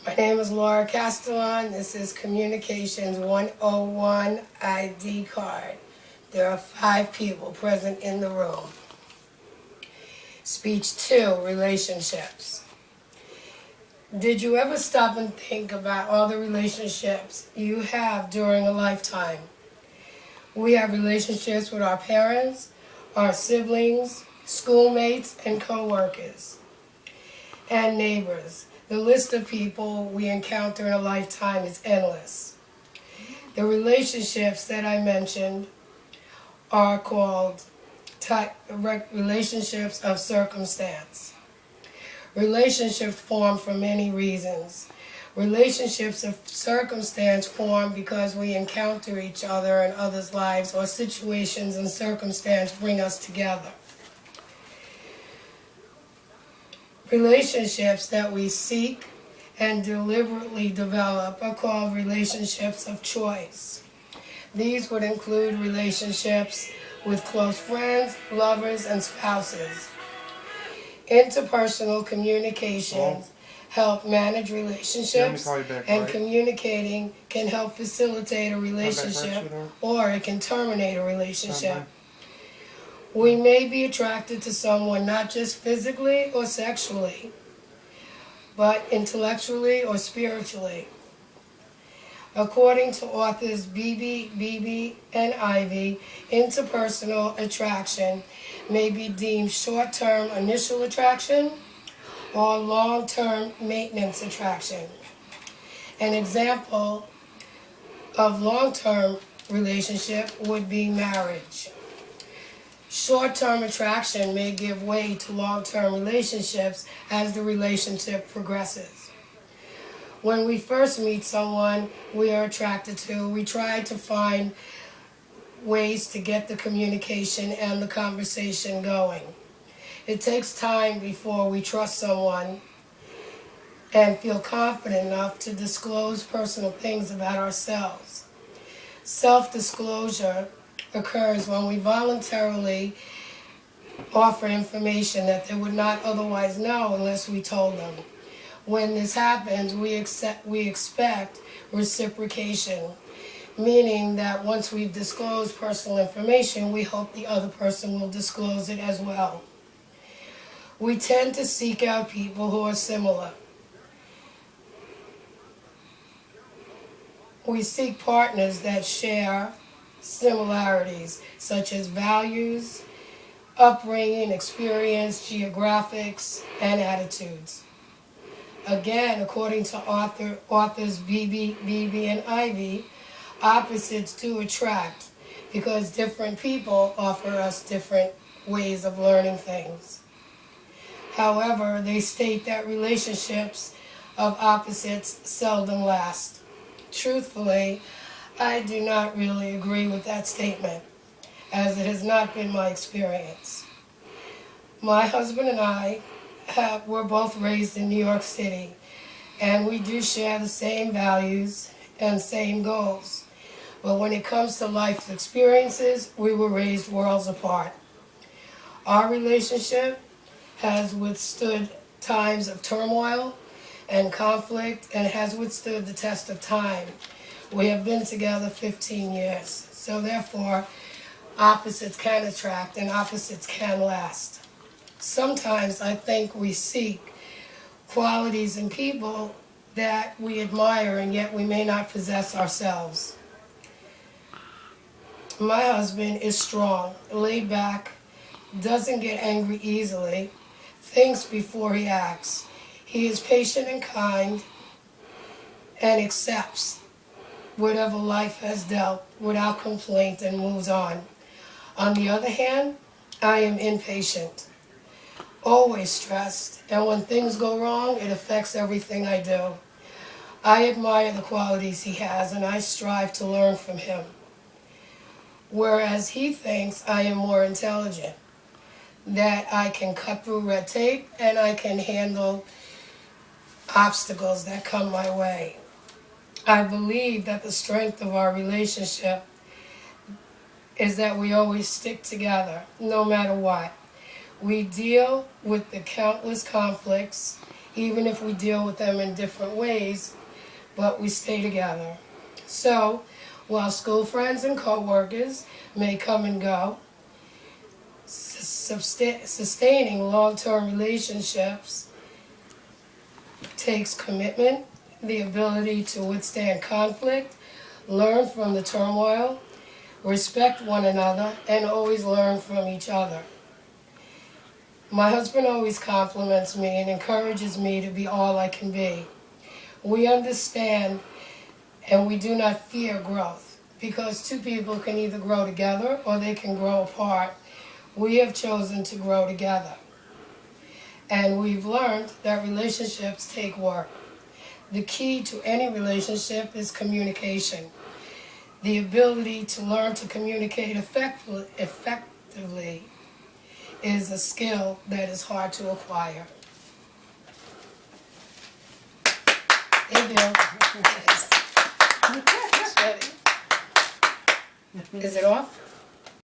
My name is Laura Castellon. This is Communications 101 ID card. There are 5 people present in the room. Speech 2, relationships. Did you ever stop and think about all the relationships you have during a lifetime? We have relationships with our parents, our siblings, schoolmates, and co-workers, and neighbors. The list of people we encounter in a lifetime is endless. The relationships that I mentioned are called relationships of circumstance. Relationships form for many reasons. Relationships of circumstance form because we encounter each other in others' lives, or situations and circumstance bring us together. Relationships that we seek and deliberately develop are called relationships of choice. These would include relationships with close friends, lovers, and spouses. Interpersonal communications help manage relationships, and communicating can help facilitate a relationship, or it can terminate a relationship. We may be attracted to someone not just physically or sexually, but intellectually or spiritually. According to authors Beebe, and Ivy, interpersonal attraction may be deemed short-term initial attraction or long-term maintenance attraction. An example of long-term relationship would be marriage. Short-term attraction may give way to long-term relationships as the relationship progresses. When we first meet someone we are attracted to, we try to find ways to get the communication and the conversation going. It takes time before we trust someone and feel confident enough to disclose personal things about ourselves. Self-disclosure occurs when we voluntarily offer information that they would not otherwise know unless we told them. When this happens, we expect reciprocation, meaning that once we've disclosed personal information, we hope the other person will disclose it as well. We tend to seek out people who are similar. We seek partners that share similarities, such as values, upbringing, experience, geographics, and attitudes. Again, according to authors Beebe, and Ivy, opposites do attract because different people offer us different ways of learning things. However, they state that relationships of opposites seldom last. Truthfully, I do not really agree with that statement, as it has not been my experience. My husband and I were both raised in New York City, and we do share the same values and same goals. But when it comes to life experiences, we were raised worlds apart. Our relationship has withstood times of turmoil and conflict, and has withstood the test of time. We have been together 15 years, so therefore opposites can attract and opposites can last. Sometimes I think we seek qualities in people that we admire and yet we may not possess ourselves. My husband is strong, laid back, doesn't get angry easily, thinks before he acts. He is patient and kind and accepts whatever life has dealt without complaint and moves on. On the other hand, I am impatient, always stressed, and when things go wrong, it affects everything I do. I admire the qualities he has, and I strive to learn from him. Whereas he thinks I am more intelligent, that I can cut through red tape and I can handle obstacles that come my way. I believe that the strength of our relationship is that we always stick together, no matter what. We deal with the countless conflicts even if we deal with them in different ways, but we stay together. So, while school friends and co-workers may come and go, sustaining long-term relationships takes commitment, the ability to withstand conflict, learn from the turmoil, respect one another, and always learn from each other. My husband always compliments me and encourages me to be all I can be. We understand and we do not fear growth because two people can either grow together or they can grow apart. We have chosen to grow together. And we've learned that relationships take work. The key to any relationship is communication. The ability to learn to communicate effectively is a skill that is hard to acquire. Hey, Bill. Is it off?